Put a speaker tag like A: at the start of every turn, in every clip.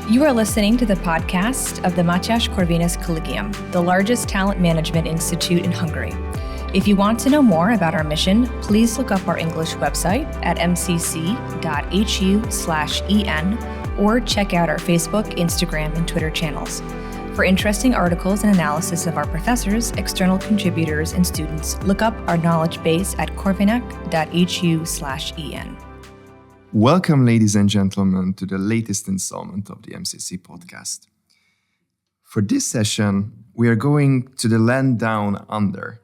A: You are listening to the podcast of the Mathias Corvinus Collegium, the largest talent management institute in Hungary. If you want to know more about our mission, please look up our English website at mcc.hu/en or check out our Facebook, Instagram, and Twitter channels. For interesting articles and analysis of our professors, external contributors, and students, look up our knowledge base at corvinus.hu/en.
B: Welcome, ladies and gentlemen, to the latest installment of the MCC podcast. For this session, we are going to the land down under.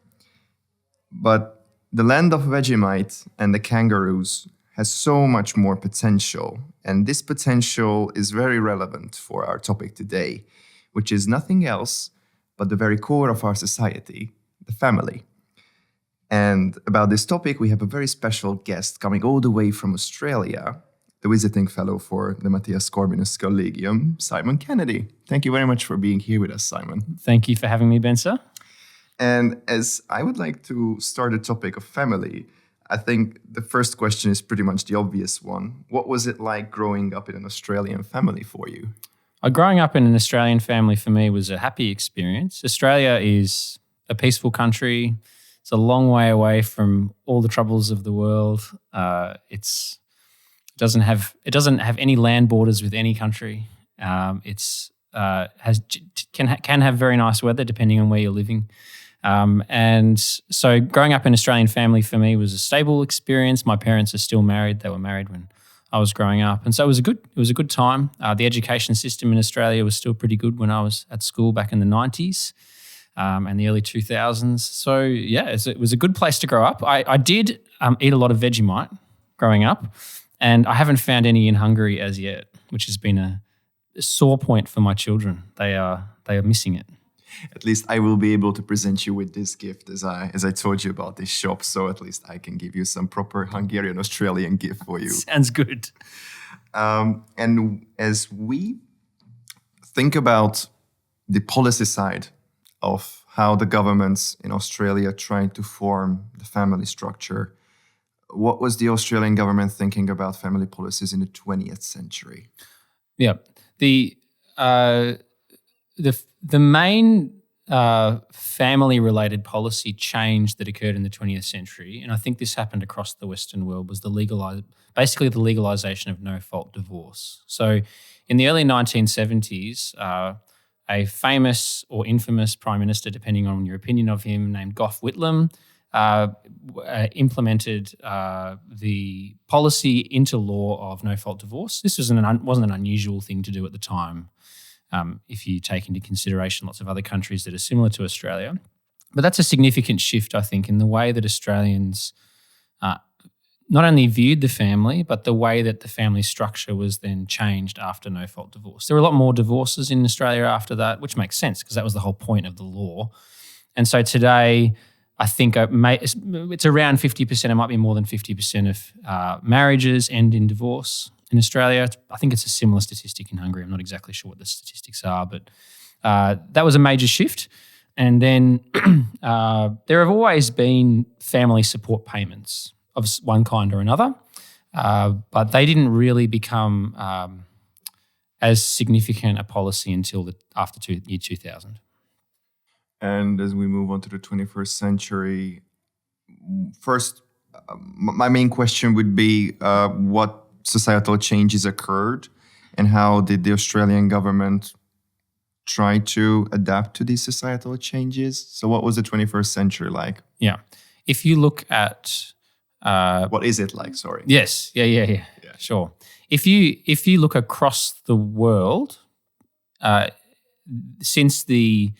B: But the land of Vegemite and the kangaroos has so much more potential, and this potential is very relevant for our topic today, which is nothing else but the very core of our society, the family. And about this topic, we have a very special guest coming all the way from Australia, the Visiting Fellow for the Mathias Corvinus Collegium, Simon Kennedy. Thank you very much for being here with us, Simon.
C: Thank you for having me, Benza.
B: And as I would like to start the topic of family, I think the first question is pretty much the obvious one. What was it like growing up in an Australian family for you?
C: Growing up in an Australian family for me was a happy experience. Australia is a peaceful country. It's a long way away from all the troubles of the world. It doesn't have any land borders with any country. Can have very nice weather depending on where you're living. And so growing up in an Australian family for me was a stable experience. My parents are still married. They were married when I was growing up. And so it was a good time. The education system in Australia was still pretty good when I was at school back in the 90s and the early 2000s. So yeah, it was a good place to grow up. I did eat a lot of Vegemite growing up, and I haven't found any in Hungary as yet, which has been a sore point for my children. They are missing it.
B: At least I will be able to present you with this gift as I told you about this shop. So at least I can give you some proper Hungarian Australian gift for you.
C: Sounds good.
B: And as we think about the policy side of how the governments in Australia tried to form the family structure, what was the Australian government thinking about family policies in the 20th century?
C: Yeah, the main family-related policy change that occurred in the 20th century, and I think this happened across the Western world, was the legalization of no-fault divorce. So in the early 1970s, a famous or infamous prime minister, depending on your opinion of him, named Gough Whitlam, implemented the policy into law of no-fault divorce. This wasn't an unusual thing to do at the time. If you take into consideration lots of other countries that are similar to Australia. But that's a significant shift, I think, in the way that Australians not only viewed the family, but the way that the family structure was then changed after no-fault divorce. There were a lot more divorces in Australia after that, which makes sense because that was the whole point of the law. And so today, I think it's around 50%, it might be more than 50% of marriages end in divorce. In Australia, I think it's a similar statistic in Hungary. I'm not exactly sure what the statistics are, but that was a major shift. And then there have always been family support payments of one kind or another, but they didn't really become as significant a policy until after year 2000.
B: And as we move on to the 21st century, first, my main question would be what societal changes occurred and how did the Australian government try to adapt to these societal changes? So what was the 21st century like?
C: Yeah. If you look at...
B: what is it like? Sorry.
C: Yes. Yeah. Sure. If you look across the world, since the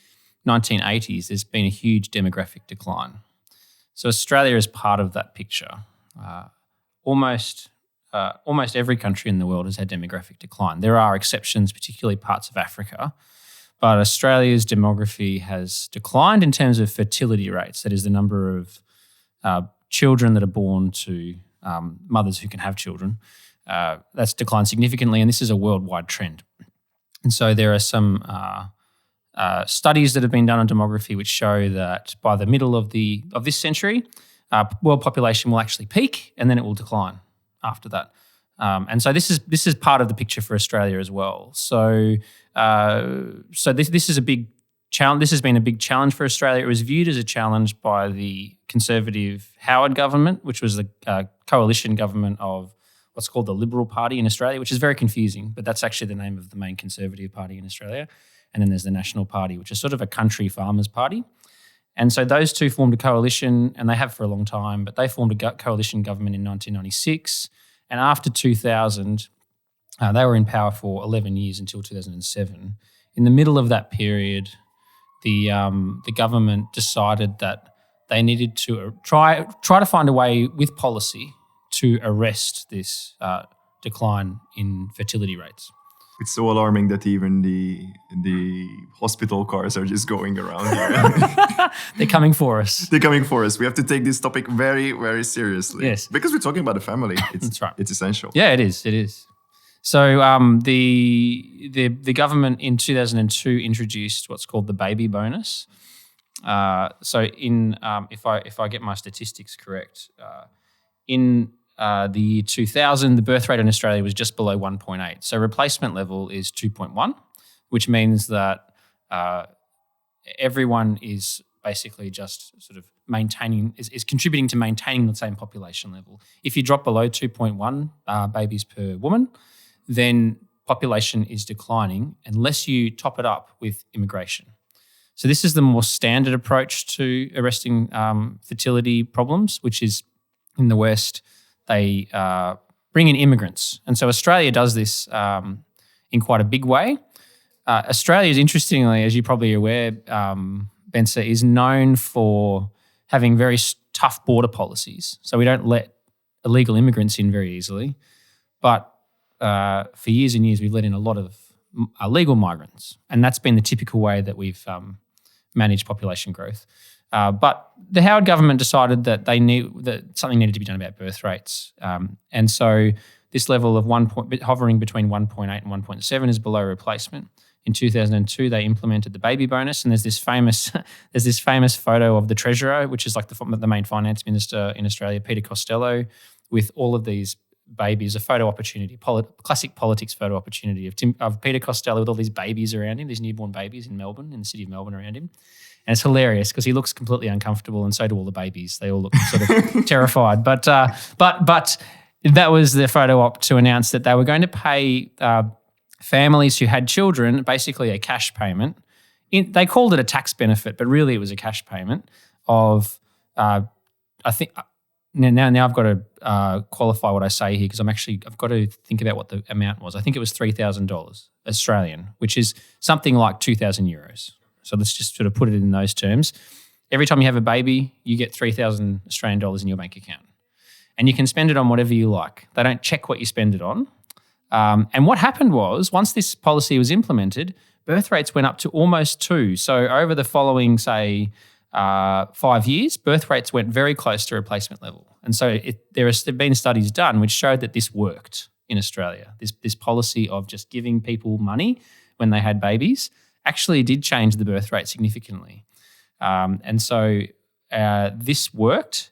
C: 1980s, there's been a huge demographic decline. So Australia is part of that picture. Almost every country in the world has had demographic decline. There are exceptions, particularly parts of Africa, but Australia's demography has declined in terms of fertility rates. That is the number of children that are born to mothers who can have children. That's declined significantly, and this is a worldwide trend. And so there are some studies that have been done on demography which show that by the middle of this century, world population will actually peak and then it will decline after that. And so this is part of the picture for Australia as well. So this is a big challenge. This has been a big challenge for Australia. It was viewed as a challenge by the Conservative Howard government, which was the coalition government of what's called the Liberal Party in Australia, which is very confusing, but that's actually the name of the main Conservative Party in Australia. And then there's the National Party, which is sort of a country farmers party. And so those two formed a coalition, and they have for a long time, but they formed a coalition government in 1996. And after 2000, they were in power for 11 years until 2007. In the middle of that period, the government decided that they needed to try to find a way with policy to arrest this decline in fertility rates.
B: It's so alarming that even the hospital cars are just going around here.
C: They're coming for us.
B: They're coming for us. We have to take this topic very, very seriously.
C: Yes.
B: Because we're talking about a family.
C: That's right.
B: It's essential.
C: Yeah, it is. It is. So the government in 2002 introduced what's called the baby bonus. So if I get my statistics correct, in the year 2000, the birth rate in Australia was just below 1.8. So replacement level is 2.1, which means that everyone is basically just sort of is contributing to maintaining the same population level. If you drop below 2.1 babies per woman, then population is declining unless you top it up with immigration. So this is the more standard approach to arresting fertility problems, which is in the West, they bring in immigrants. And so Australia does this in quite a big way. Australia is, interestingly, as you're probably aware, Benza, is known for having very tough border policies. So we don't let illegal immigrants in very easily. But for years and years, we've let in a lot of legal migrants. And that's been the typical way that we've managed population growth. But the Howard government decided that something needed to be done about birth rates. And so this level of hovering between 1.8 and 1.7 is below replacement. In 2002, they implemented the baby bonus, and there's this famous photo of the Treasurer, which is like the main finance minister in Australia, Peter Costello, with all of these babies, a photo opportunity, classic politics photo opportunity of Peter Costello with all these babies around him, these newborn babies in Melbourne, in the city of Melbourne around him. And it's hilarious because he looks completely uncomfortable, and so do all the babies. They all look sort of terrified. But that was the photo op to announce that they were going to pay families who had children basically a cash payment. They called it a tax benefit, but really it was a cash payment of I think. Now I've got to qualify what I say here because I've got to think about what the amount was. I think it was $3,000 Australian, which is something like 2,000 euros. So let's just sort of put it in those terms. Every time you have a baby, you get 3,000 Australian dollars in your bank account. And you can spend it on whatever you like. They don't check what you spend it on. And what happened was, once this policy was implemented, birth rates went up to almost 2. So over the following, say, 5 years, birth rates went very close to replacement level. And so there have been studies done which showed that this worked in Australia. This policy of just giving people money when they had babies actually did change the birth rate significantly. And so this worked.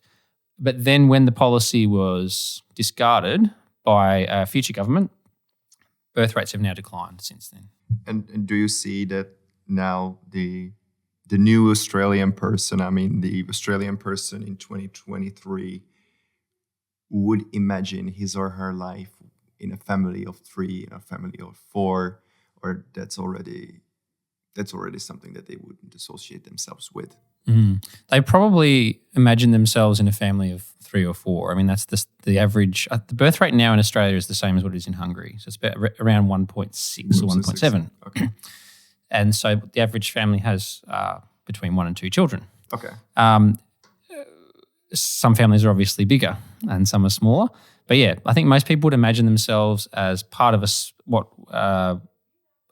C: But then when the policy was discarded by a future government, birth rates have now declined since then.
B: And do you see that now the new Australian person, the Australian person in 2023 would imagine his or her life in a family of 3, in a family of 4, or that's already something that they wouldn't associate themselves with?
C: They probably imagine themselves in a family of 3 or 4. That's the average. The birth rate now in Australia is the same as what it is in Hungary. So it's around 1.6 or 1.7.
B: Okay.
C: And so the average family has between 1 and 2 children.
B: Okay.
C: Some families are obviously bigger and some are smaller. But yeah, I think most people would imagine themselves as part of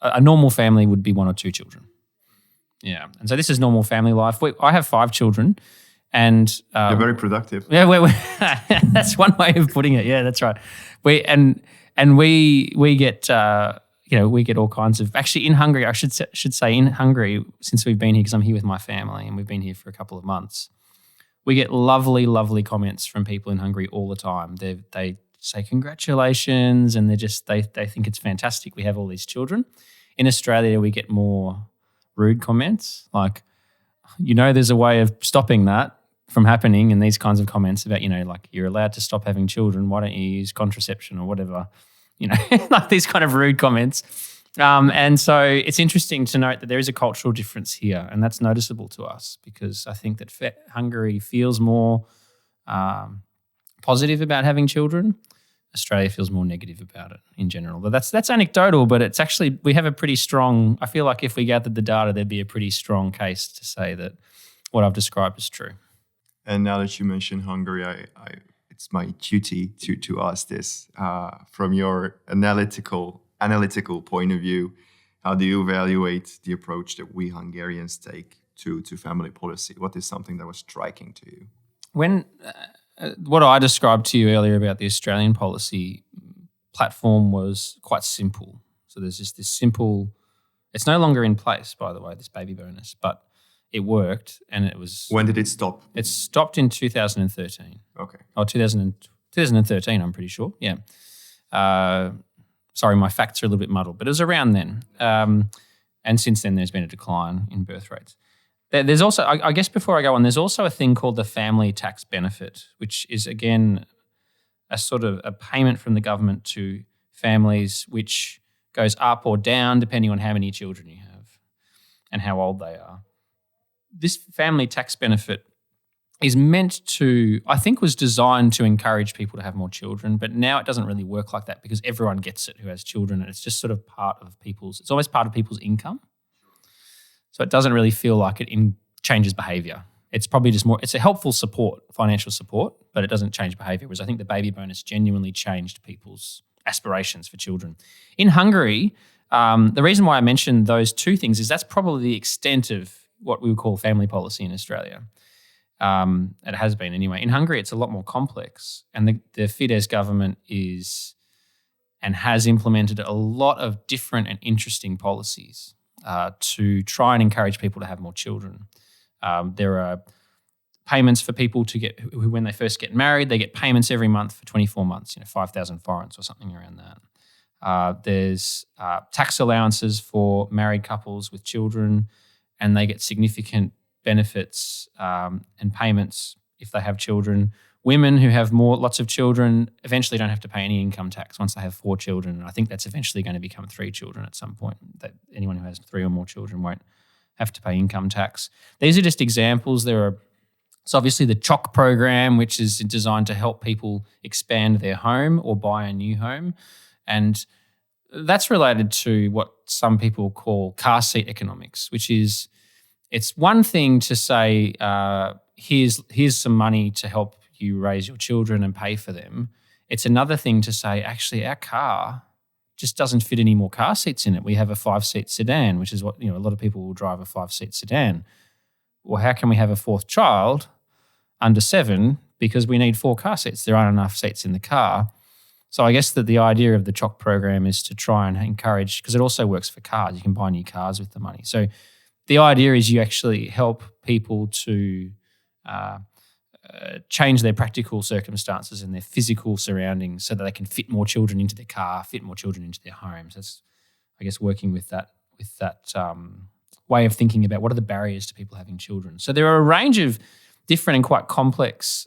C: a normal family would be 1 or 2 children. Yeah. And so this is normal family life. I have 5 children and...
B: They're very productive.
C: Yeah, that's one way of putting it. Yeah, that's right. We get... we get all kinds of... Actually, in Hungary, I should say in Hungary, since we've been here, because I'm here with my family and we've been here for a couple of months, we get lovely, lovely comments from people in Hungary all the time. They say congratulations, and they think it's fantastic we have all these children. In Australia, we get more rude comments like, there's a way of stopping that from happening, and these kinds of comments about, like, you're allowed to stop having children, why don't you use contraception or whatever, like these kind of rude comments. And so it's interesting to note that there is a cultural difference here, and that's noticeable to us because I think that Hungary feels more positive about having children. Australia feels more negative about it in general. But that's anecdotal, but it's actually, we have a pretty strong, I feel like if we gathered the data, there'd be a pretty strong case to say that what I've described is true.
B: And now that you mention Hungary, it's my duty to ask this from your analytical point of view. How do you evaluate the approach that we Hungarians take to family policy? What is something that was striking to you?
C: When what I described to you earlier about the Australian policy platform was quite simple. So there's just this simple. It's no longer in place, by the way, this baby bonus, but it worked, and it was.
B: When did it stop?
C: It stopped in 2013.
B: Okay.
C: Oh, 2013, I'm pretty sure. Yeah. Sorry, my facts are a little bit muddled, but it was around then. And since then, there's been a decline in birth rates. There's also, I guess before I go on, there's also a thing called the family tax benefit, which is, again, a sort of a payment from the government to families which goes up or down depending on how many children you have and how old they are. This family tax benefit is meant to, I think was designed to encourage people to have more children, but now it doesn't really work like that because everyone gets it who has children, and it's just sort of it's almost part of people's income. So it doesn't really feel like it changes behaviour. It's probably just more, it's a helpful support, financial support, but it doesn't change behaviour, whereas I think the baby bonus genuinely changed people's aspirations for children. In Hungary, the reason why I mentioned those two things is that's probably the extent of what we would call family policy in Australia. It has been anyway. In Hungary, it's a lot more complex, and the Fidesz government is and has implemented a lot of different and interesting policies to try and encourage people to have more children. There are payments for people to get who, when they first get married, they get payments every month for 24 months, 5,000 forints or something around that. There's tax allowances for married couples with children, and they get significant benefits and payments if they have children. Women who have lots of children eventually don't have to pay any income tax once they have 4 children. And I think that's eventually going to become 3 children at some point. That anyone who has 3 or more children won't have to pay income tax. These are just examples. It's obviously the CHOC program, which is designed to help people expand their home or buy a new home. And that's related to what some people call car seat economics, which is, it's one thing to say, here's some money to help you raise your children and pay for them. It's another thing to say, actually, our car just doesn't fit any more car seats in it. We have a 5-seat sedan, which is what, a lot of people will drive a 5-seat sedan. Well, how can we have a 4th child under 7? Because we need 4 car seats. There aren't enough seats in the car. So I guess that the idea of the CHOC program is to try and encourage, because it also works for cars. You can buy new cars with the money. So the idea is you actually help people to change their practical circumstances and their physical surroundings so that they can fit more children into their car, fit more children into their homes. That's, I guess, working with that way of thinking about what are the barriers to people having children. So there are a range of different and quite complex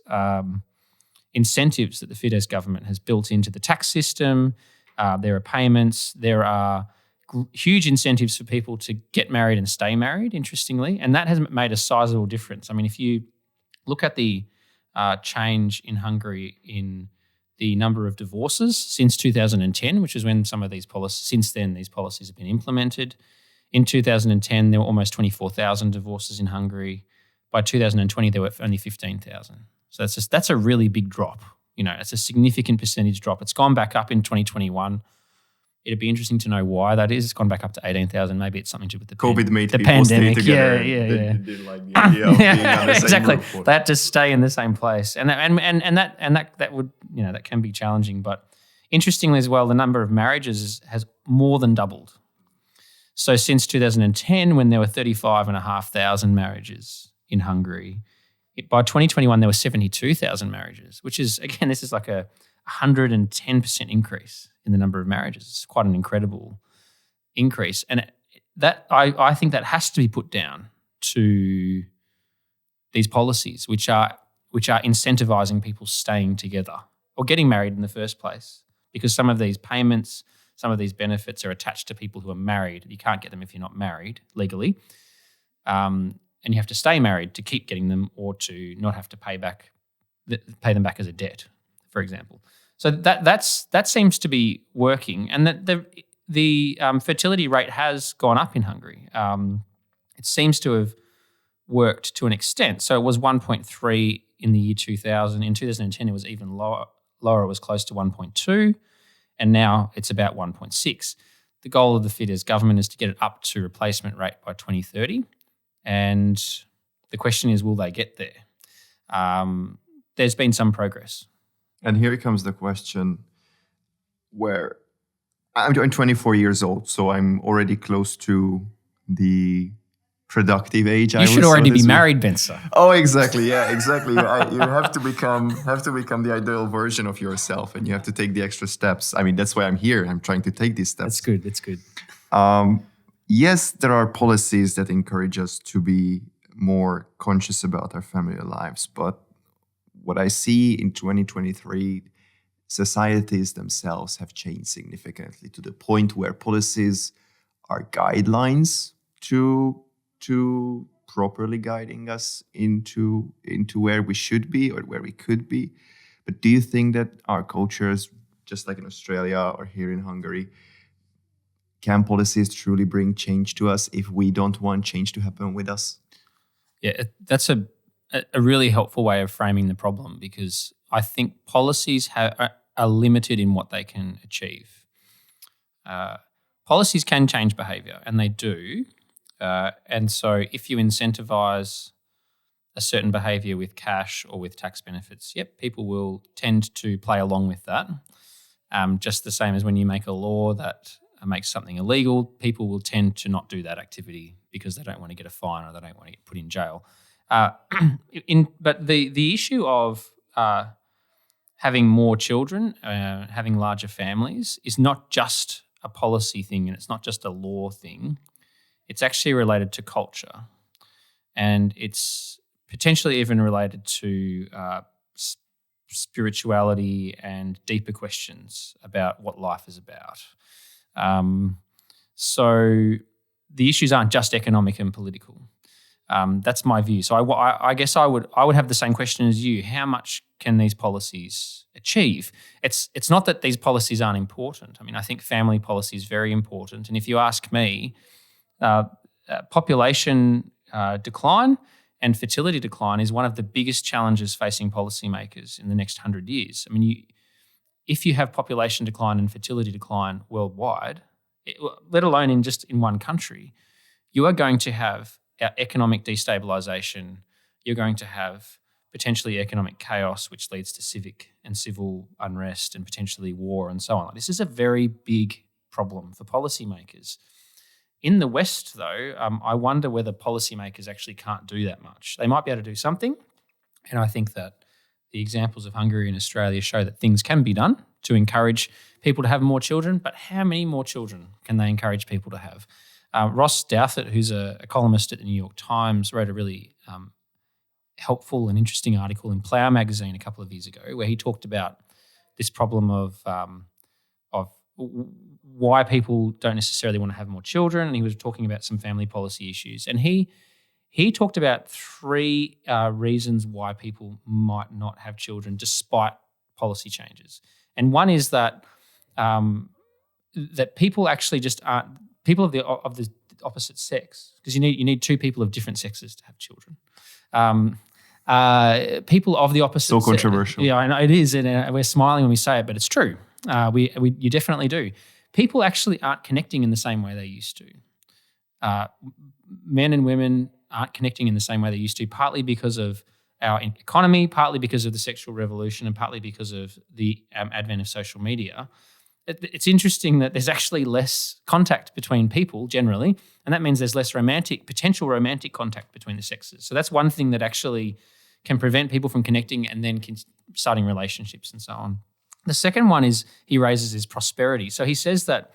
C: incentives that the Fidesz government has built into the tax system. There are payments. There are huge incentives for people to get married and stay married, interestingly, and that has made a sizable difference. I mean, if you look at the change in Hungary in the number of divorces since 2010, which is when some of these policies, since then, these policies have been implemented. In 2010, there were almost 24,000 divorces in Hungary. By 2020, there were only 15,000. So that's a really big drop. It's a significant percentage drop. It's gone back up in 2021. It'd be interesting to know why that is. It's gone back up to 18,000. Maybe it's something to do with the
B: COVID made
C: the
B: people
C: pandemic.
B: stay together.
C: Yeah.
B: They didn't like the idea of being on the same
C: exactly.
B: roof.
C: They had to stay in the same place, and that would that can be challenging. But interestingly as well, the number of marriages has more than doubled. So since 2010, when there were 35,500 marriages in Hungary, by 2021 there were 72,000 marriages, which is, again, this is like a 110% increase in the number of marriages. It's quite an incredible increase. And that I think that has to be put down to these policies, which are incentivizing people staying together or getting married in the first place, because some of these payments, some of these benefits are attached to people who are married. You can't get them if you're not married legally, and you have to stay married to keep getting them, or to not have to pay them back as a debt, for example. So that seems to be working, and that the fertility rate has gone up in Hungary. It seems to have worked to an extent. So it was 1.3 in the year 2000. In 2010, it was even lower. It was close to 1.2, and now it's about 1.6. The goal of the Fidesz government is to get it up to replacement rate by 2030, and the question is, will they get there? There's been some progress.
B: And here comes the question where I'm 24 years old, so I'm already close to the productive age.
C: You should already be married, Benza.
B: Oh, exactly. Yeah, exactly. You have to become the ideal version of yourself, and you have to take the extra steps. I mean, that's why I'm here. I'm trying to take these steps.
C: That's good.
B: Yes, there are policies that encourage us to be more conscious about our family lives, but what I see in 2023, societies themselves have changed significantly to the point where policies are guidelines to properly guiding us into where we should be or where we could be. But do you think that our cultures, just like in Australia or here in Hungary, can policies truly bring change to us if we don't want change to happen with us?
C: Yeah, that's a really helpful way of framing the problem, because I think policies are limited in what they can achieve. Policies can change behaviour, and they do. And so if you incentivize a certain behaviour with cash or with tax benefits, people will tend to play along with that. Just the same as when you make a law that makes something illegal, people will tend to not do that activity because they don't want to get a fine or they don't want to get put in jail. But the issue of having more children, having larger families, is not just a policy thing, and it's not just a law thing. It's actually related to culture, and it's potentially even related to spirituality and deeper questions about what life is about. So the issues aren't just economic and political. That's my view. So I guess I would have the same question as you. How much can these policies achieve? It's not that these policies aren't important. I mean, I think family policy is very important. And if you ask me, population decline and fertility decline is one of the biggest challenges facing policymakers in the next 100 years. I mean, if you have population decline and fertility decline worldwide, let alone in one country, you are going to have economic destabilization. You're going to have potentially economic chaos, which leads to civic and civil unrest and potentially war and so on. This is a very big problem for policymakers. In the West, though, I wonder whether policymakers actually can't do that much. They might be able to do something, and I think that the examples of Hungary and Australia show that things can be done to encourage people to have more children, but how many more children can they encourage people to have? Ross Douthat, who's a columnist at the New York Times, wrote a really helpful and interesting article in Plough magazine a couple of years ago, where he talked about this problem of why people don't necessarily want to have more children, and he was talking about some family policy issues. And he talked about three reasons why people might not have children despite policy changes. And one is that that people actually just aren't people of the opposite sex, because you need two people of different sexes to have children. People of the opposite
B: so controversial.
C: Yeah, I know it is, and we're smiling when we say it, but it's true. You definitely do. People actually aren't connecting in the same way they used to. Men and women aren't connecting in the same way they used to, partly because of our economy, partly because of the sexual revolution, and partly because of the advent of social media. It's interesting that there's actually less contact between people generally, and that means there's less potential romantic contact between the sexes. So that's one thing that actually can prevent people from connecting and then starting relationships and so on. The second one is he raises is prosperity. So he says that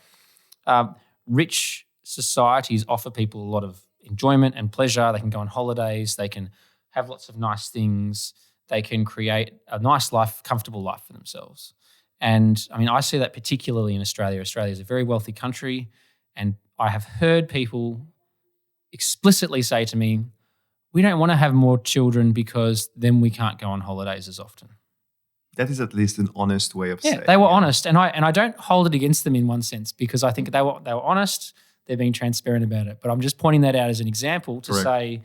C: rich societies offer people a lot of enjoyment and pleasure. They can go on holidays. They can have lots of nice things. They can create a nice life, comfortable life for themselves. And I mean, I see that particularly in Australia. Australia is a very wealthy country, and I have heard people explicitly say to me, we don't want to have more children because then we can't go on holidays as often.
B: That is at least an honest way of saying.
C: Yeah, they were honest, and I don't hold it against them in one sense, because I think they were honest. They're being transparent about it, but I'm just pointing that out as an example to say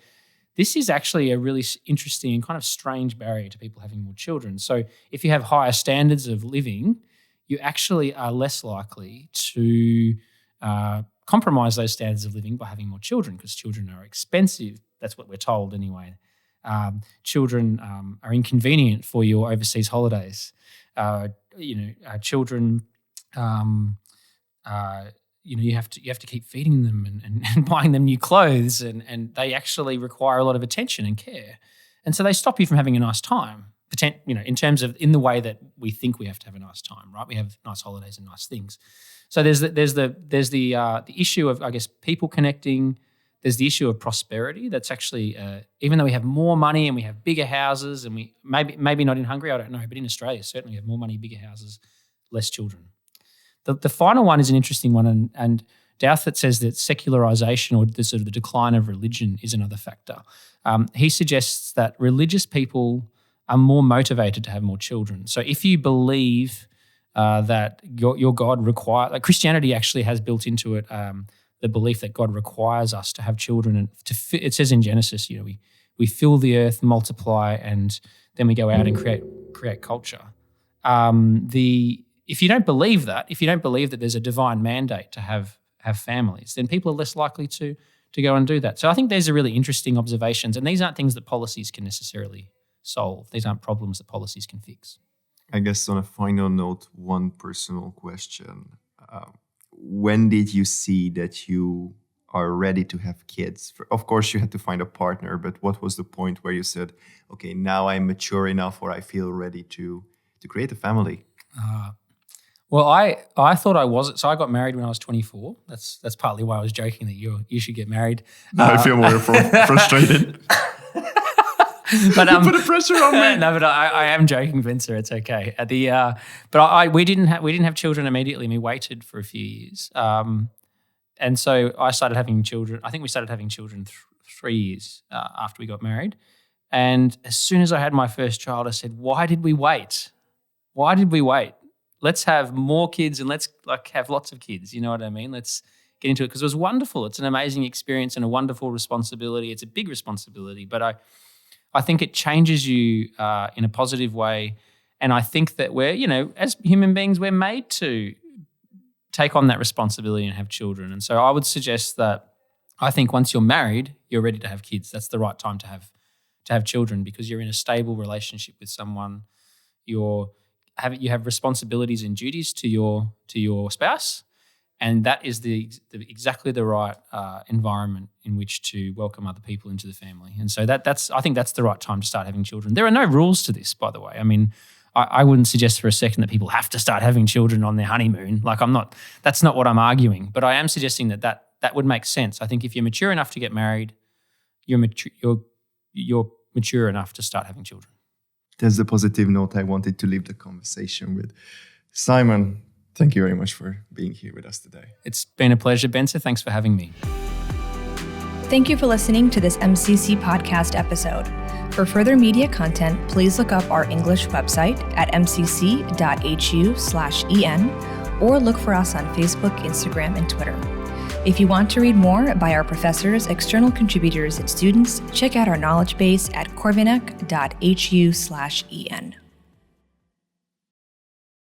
C: this is actually a really interesting and kind of strange barrier to people having more children. So if you have higher standards of living, you actually are less likely to compromise those standards of living by having more children, because children are expensive. That's what we're told anyway. Children are inconvenient for your overseas holidays. Children, you have to keep feeding them and buying them new clothes, and they actually require a lot of attention and care, and so they stop you from having a nice time. In terms of in the way that we think we have to have a nice time, right? We have nice holidays and nice things. So there's the issue of, I guess, people connecting. There's the issue of prosperity. That's actually, even though we have more money and we have bigger houses, and we maybe not in Hungary, I don't know, but in Australia certainly we have more money, bigger houses, less children. The final one is an interesting one, and Douthit says that secularization, or the sort of the decline of religion, is another factor. He suggests that religious people are more motivated to have more children. So if you believe that your God requires, like Christianity actually has built into it the belief that God requires us to have children, and it says in Genesis, we fill the earth, multiply, and then we go out and create culture. If you don't believe that there's a divine mandate to have families, then people are less likely to go and do that. So I think these are really interesting observations, and these aren't things that policies can necessarily solve. These aren't problems that policies can fix.
B: I guess on a final note, one personal question. When did you see that you are ready to have kids? Of course, you had to find a partner, but what was the point where you said, okay, now I'm mature enough, or I feel ready to create a family?
C: Well, I thought I wasn't. So I got married when I was 24. That's partly why I was joking that you should get married.
B: Now I feel more frustrated.
C: But
B: you put the pressure on me.
C: No, but I am joking, Vincer. It's okay. We didn't have children immediately. We waited for a few years, and so I started having children. I think we started having children 3 years after we got married. And as soon as I had my first child, I said, "Why did we wait? Why did we wait? Let's have more kids, and let's have lots of kids." You know what I mean? Let's get into it, because it was wonderful. It's an amazing experience and a wonderful responsibility. It's a big responsibility, but I think it changes you in a positive way. And I think that we're, as human beings, we're made to take on that responsibility and have children. And so I would suggest that I think once you're married, you're ready to have kids. That's the right time to have children, because you're in a stable relationship with someone. You have responsibilities and duties to your spouse. And that is exactly the right environment in which to welcome other people into the family. And so I think that's the right time to start having children. There are no rules to this, by the way. I mean, I wouldn't suggest for a second that people have to start having children on their honeymoon. That's not what I'm arguing. But I am suggesting that would make sense. I think if you're mature enough to get married, you're mature enough to start having children.
B: That's the positive note I wanted to leave the conversation with. Simon, thank you very much for being here with us today.
C: It's been a pleasure, Benza. Thanks for having me.
A: Thank you for listening to this MCC podcast episode. For further media content, please look up our English website at mcc.hu/en, or look for us on Facebook, Instagram, and Twitter. If you want to read more by our professors, external contributors, and students, check out our knowledge base at corvinus.hu/en.